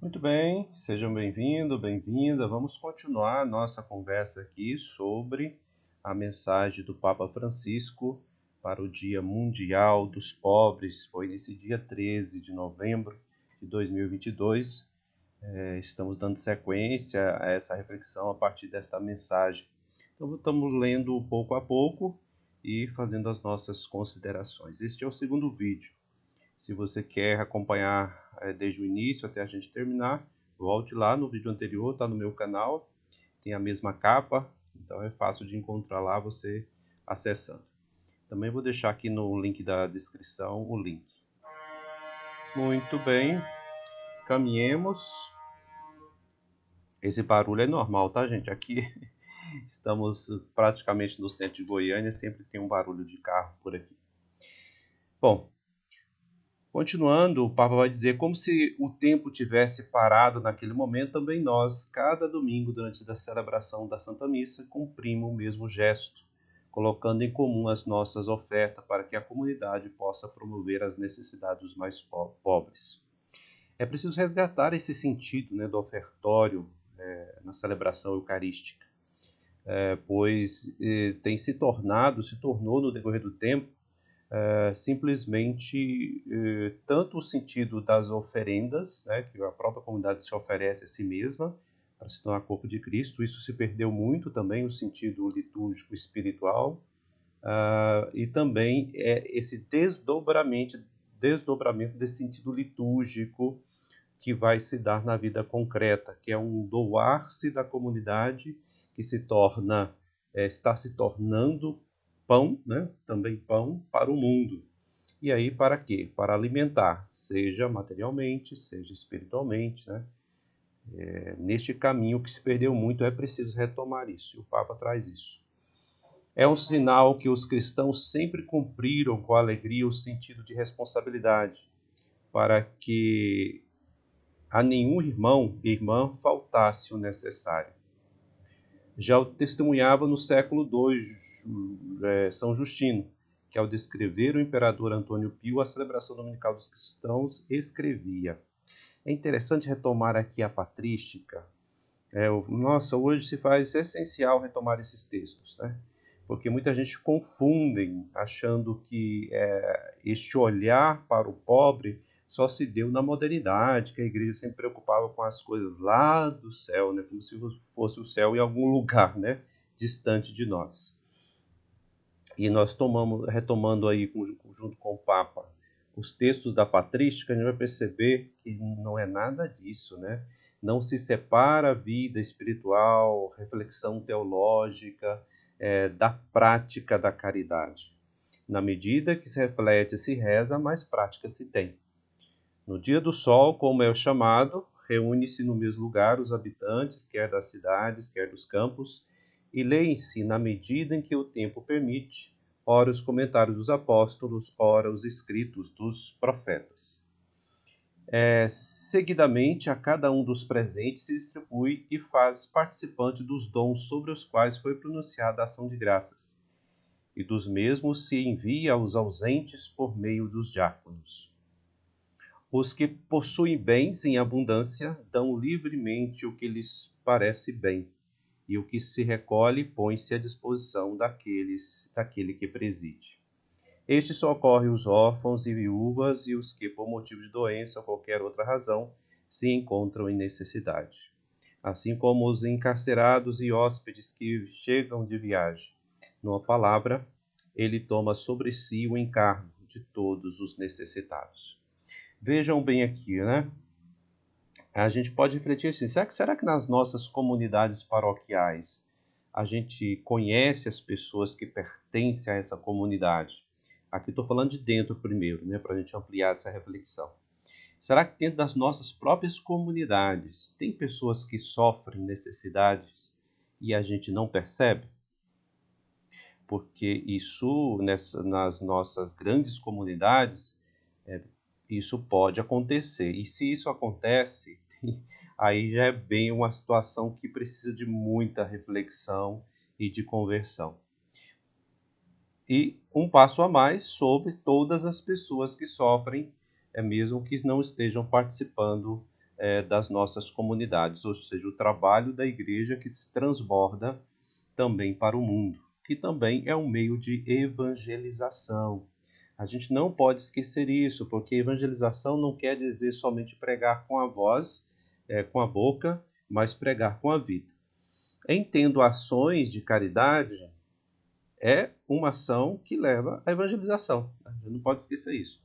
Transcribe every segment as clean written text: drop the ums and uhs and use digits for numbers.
Muito bem, sejam bem-vindos, bem-vinda. Vamos continuar nossa conversa aqui sobre a mensagem do Papa Francisco para o Dia Mundial dos Pobres. Foi nesse dia 13 de novembro de 2022. Estamos dando sequência a essa reflexão a partir desta mensagem. Então, estamos lendo pouco a pouco e fazendo as nossas considerações. Este é o segundo vídeo. Se você quer acompanhar desde o início até a gente terminar, volte lá no vídeo anterior, está no meu canal, tem a mesma capa, então é fácil de encontrar lá você acessando. Também vou deixar aqui no link da descrição o link. Muito bem, caminhemos. Esse barulho é normal, tá, gente? Aqui estamos praticamente no centro de Goiânia, sempre tem um barulho de carro por aqui. Bom, continuando, o Papa vai dizer como se o tempo tivesse parado naquele momento, também nós, cada domingo, durante a celebração da Santa Missa, cumprimos o mesmo gesto, colocando em comum as nossas ofertas para que a comunidade possa promover as necessidades dos mais pobres. É preciso resgatar esse sentido, né, do ofertório na celebração eucarística, pois se tornou no decorrer do tempo, simplesmente tanto o sentido das oferendas, né, que a própria comunidade se oferece a si mesma para se tornar corpo de Cristo. Isso se perdeu muito também, o sentido litúrgico espiritual, e também esse desdobramento desse sentido litúrgico que vai se dar na vida concreta, que é um doar-se da comunidade que está se tornando pão, né? Também pão para o mundo. E aí para quê? Para alimentar, seja materialmente, seja espiritualmente, né? Neste caminho que se perdeu muito, é preciso retomar isso. E o Papa traz isso. É um sinal que os cristãos sempre cumpriram com alegria o sentido de responsabilidade, para que a nenhum irmão e irmã faltasse o necessário. Já o testemunhava no século II São Justino, que ao descrever o imperador Antônio Pio a celebração dominical dos cristãos, escrevia. É interessante retomar aqui a patrística. Nossa, hoje se faz essencial retomar esses textos, né? Porque muita gente confunde, achando que este olhar para o pobre só se deu na modernidade, que a igreja sempre preocupava com as coisas lá do céu, né? Como se fosse o céu em algum lugar, né? Distante de nós. E nós retomando aí, junto com o Papa, os textos da patrística, a gente vai perceber que não é nada disso, né? Não se separa a vida espiritual, reflexão teológica, da prática da caridade. Na medida que se reflete e se reza, mais prática se tem. No dia do sol, como é o chamado, reúne-se no mesmo lugar os habitantes, quer das cidades, quer dos campos, e leem-se, na medida em que o tempo permite, ora os comentários dos apóstolos, ora os escritos dos profetas. Seguidamente, a cada um dos presentes se distribui e faz participante dos dons sobre os quais foi pronunciada a ação de graças, e dos mesmos se envia aos ausentes por meio dos diáconos. Os que possuem bens em abundância dão livremente o que lhes parece bem, e o que se recolhe põe-se à disposição daquele que preside. Este socorre os órfãos e viúvas e os que, por motivo de doença ou qualquer outra razão, se encontram em necessidade, assim como os encarcerados e hóspedes que chegam de viagem. Numa palavra, ele toma sobre si o encargo de todos os necessitados. Vejam bem aqui, né? A gente pode refletir assim, será que nas nossas comunidades paroquiais a gente conhece as pessoas que pertencem a essa comunidade? Aqui estou falando de dentro primeiro, né, para a gente ampliar essa reflexão. Será que dentro das nossas próprias comunidades tem pessoas que sofrem necessidades e a gente não percebe? Porque isso, nas nossas grandes comunidades, isso pode acontecer. E se isso acontece, aí já é bem uma situação que precisa de muita reflexão e de conversão. E um passo a mais sobre todas as pessoas que sofrem, mesmo que não estejam participando das nossas comunidades, ou seja, o trabalho da igreja que se transborda também para o mundo, que também é um meio de evangelização. A gente não pode esquecer isso, porque evangelização não quer dizer somente pregar com a voz, com a boca, mas pregar com a vida. Entendo ações de caridade é uma ação que leva à evangelização. A gente não pode esquecer isso.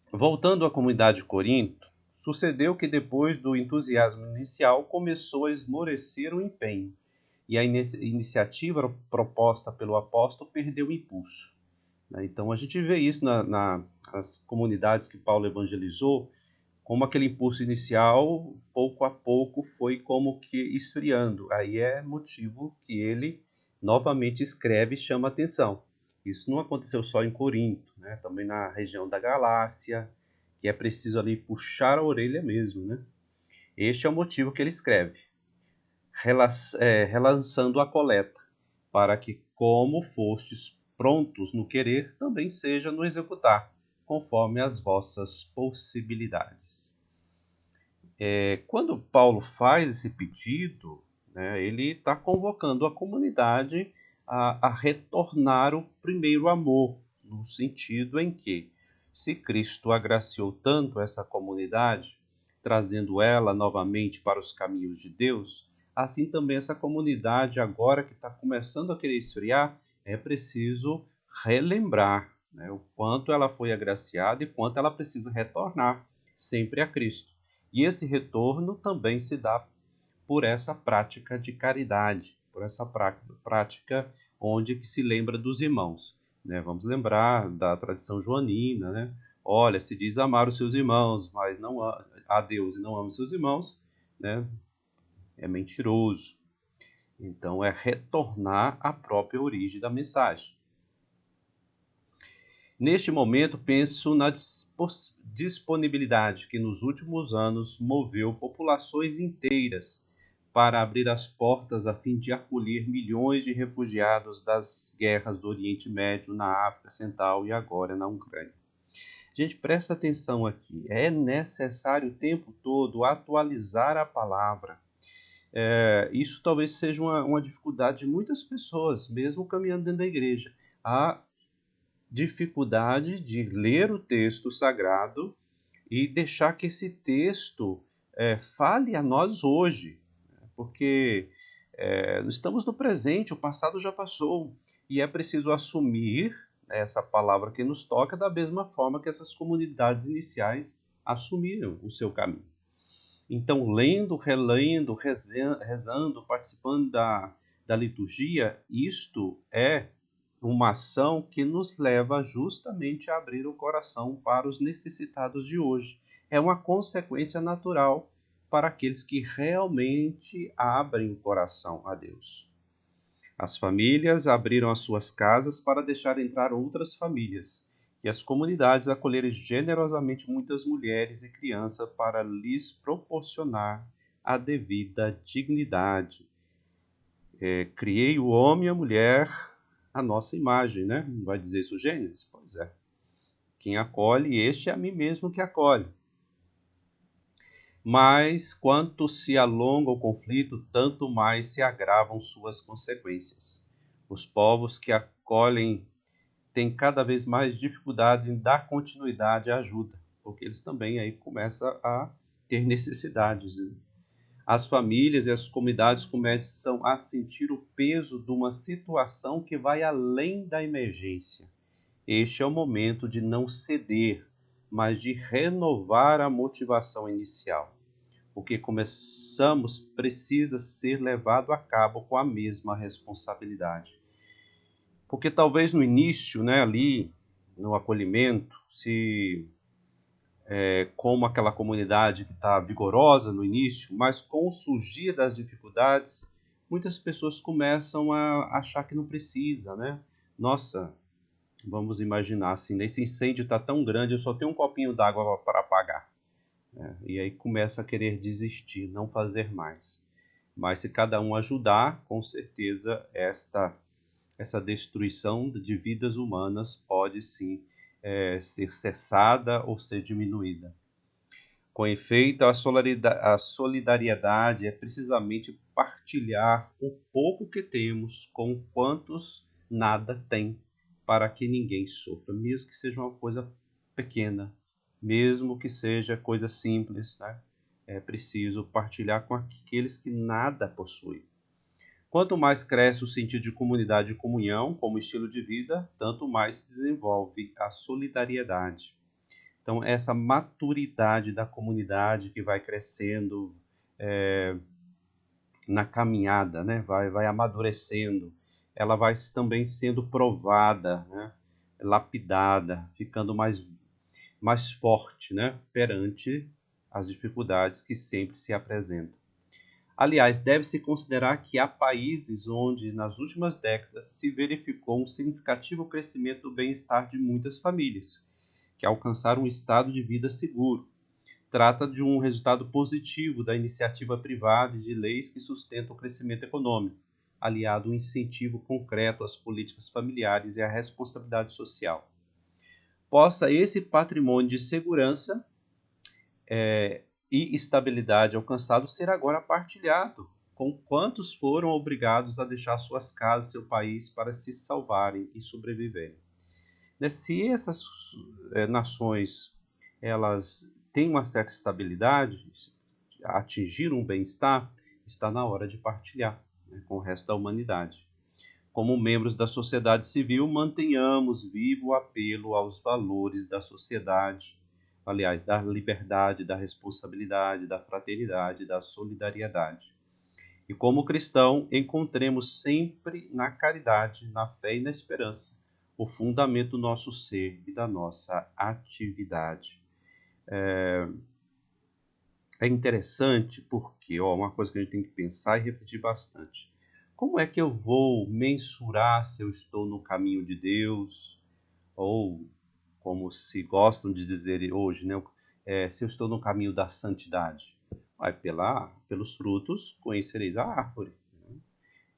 Voltando à comunidade de Corinto, sucedeu que depois do entusiasmo inicial começou a esmorecer o empenho, e a iniciativa proposta pelo apóstolo perdeu o impulso. Então a gente vê isso nas comunidades que Paulo evangelizou, como aquele impulso inicial, pouco a pouco, foi como que esfriando. Aí é motivo que ele novamente escreve e chama atenção. Isso não aconteceu só em Corinto, né? Também na região da Galácia, que é preciso ali puxar a orelha mesmo, né? Este é o motivo que ele escreve, relançando a coleta, para que, como fostes prontos no querer, também seja no executar, conforme as vossas possibilidades. Quando Paulo faz esse pedido, né, ele está convocando a comunidade a retornar o primeiro amor, no sentido em que, se Cristo agraciou tanto essa comunidade, trazendo ela novamente para os caminhos de Deus, assim também essa comunidade, agora que está começando a querer esfriar, é preciso relembrar, né, o quanto ela foi agraciada e quanto ela precisa retornar sempre a Cristo. E esse retorno também se dá por essa prática de caridade, por essa prática onde que se lembra dos irmãos, né? Vamos lembrar da tradição joanina, né? Olha, se diz amar os seus irmãos, mas não a Deus e não ama os seus irmãos, né? É mentiroso. Então é retornar à própria origem da mensagem. Neste momento, penso na disponibilidade que nos últimos anos moveu populações inteiras para abrir as portas a fim de acolher milhões de refugiados das guerras do Oriente Médio, na África Central e agora na Ucrânia. Gente, presta atenção aqui. É necessário o tempo todo atualizar a palavra. Isso talvez seja uma dificuldade de muitas pessoas, mesmo caminhando dentro da igreja. A dificuldade de ler o texto sagrado e deixar que esse texto fale a nós hoje, porque estamos no presente, o passado já passou, e é preciso assumir essa palavra que nos toca da mesma forma que essas comunidades iniciais assumiram o seu caminho. Então, lendo, relendo, rezando, participando da liturgia, isto é uma ação que nos leva justamente a abrir o coração para os necessitados de hoje. É uma consequência natural para aqueles que realmente abrem o coração a Deus. As famílias abriram as suas casas para deixar entrar outras famílias, e as comunidades acolheram generosamente muitas mulheres e crianças para lhes proporcionar a devida dignidade. Criei o homem e a mulher a nossa imagem, né? Não vai dizer isso Gênesis? Pois é. Quem acolhe, este é a mim mesmo que acolhe. Mas quanto se alonga o conflito, tanto mais se agravam suas consequências. Os povos que acolhem têm cada vez mais dificuldade em dar continuidade à ajuda, porque eles também aí começam a ter necessidades. Né? As famílias e as comunidades começam a sentir o peso de uma situação que vai além da emergência. Este é o momento de não ceder, mas de renovar a motivação inicial. O que começamos precisa ser levado a cabo com a mesma responsabilidade. Porque talvez no início, né, ali no acolhimento, como aquela comunidade que está vigorosa no início, mas com o surgir das dificuldades, muitas pessoas começam a achar que não precisa, né? Nossa, vamos imaginar assim, esse incêndio está tão grande, eu só tenho um copinho d'água para apagar. E aí começa a querer desistir, não fazer mais. Mas se cada um ajudar, com certeza essa destruição de vidas humanas pode sim ser cessada ou ser diminuída. Com efeito, a solidariedade é precisamente partilhar o pouco que temos com quantos nada têm, para que ninguém sofra, mesmo que seja uma coisa pequena, mesmo que seja coisa simples, né? É preciso partilhar com aqueles que nada possuem. Quanto mais cresce o sentido de comunidade e comunhão como estilo de vida, tanto mais se desenvolve a solidariedade. Então, essa maturidade da comunidade que vai crescendo na caminhada, né? vai amadurecendo, ela vai também sendo provada, né? Lapidada, ficando mais forte, né? Perante as dificuldades que sempre se apresentam. Aliás, deve-se considerar que há países onde, nas últimas décadas, se verificou um significativo crescimento do bem-estar de muitas famílias, que alcançaram um estado de vida seguro. Trata de um resultado positivo da iniciativa privada e de leis que sustentam o crescimento econômico, aliado a um incentivo concreto às políticas familiares e à responsabilidade social. Possa esse patrimônio de segurança e estabilidade alcançado ser agora partilhado com quantos foram obrigados a deixar suas casas, seu país, para se salvarem e sobreviverem. Se essas nações elas têm uma certa estabilidade, atingiram um bem-estar, está na hora de partilhar, né, com o resto da humanidade. Como membros da sociedade civil, mantenhamos vivo o apelo aos valores da sociedade, aliás, da liberdade, da responsabilidade, da fraternidade, da solidariedade. E como cristão, encontremos sempre na caridade, na fé e na esperança o fundamento do nosso ser e da nossa atividade. É interessante porque, uma coisa que a gente tem que pensar e refletir bastante. Como é que eu vou mensurar se eu estou no caminho de Deus? Ou, como se gostam de dizer hoje, né? Se eu estou no caminho da santidade? Pelos frutos conhecereis a árvore.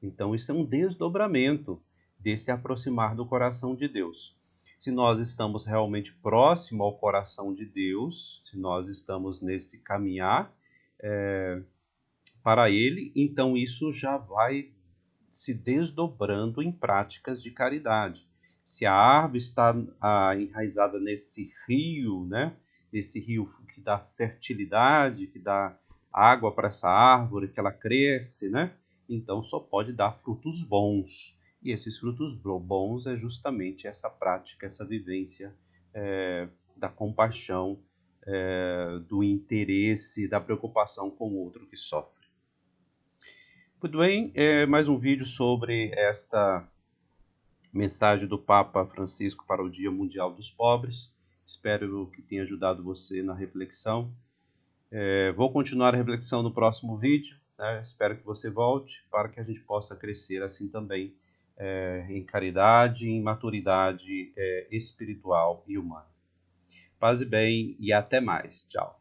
Então, isso é um desdobramento desse aproximar do coração de Deus. Se nós estamos realmente próximo ao coração de Deus, se nós estamos nesse caminhar para Ele, então isso já vai se desdobrando em práticas de caridade. Se a árvore está enraizada nesse rio, né? Nesse rio que dá fertilidade, que dá água para essa árvore, que ela cresce, né? Então só pode dar frutos bons. E esses frutos bons é justamente essa prática, essa vivência da compaixão, do interesse, da preocupação com o outro que sofre. Muito bem, mais um vídeo sobre esta mensagem do Papa Francisco para o Dia Mundial dos Pobres. Espero que tenha ajudado você na reflexão. Vou continuar a reflexão no próximo vídeo. Espero que você volte para que a gente possa crescer assim também em caridade, em maturidade espiritual e humana. Paz e bem e até mais. Tchau.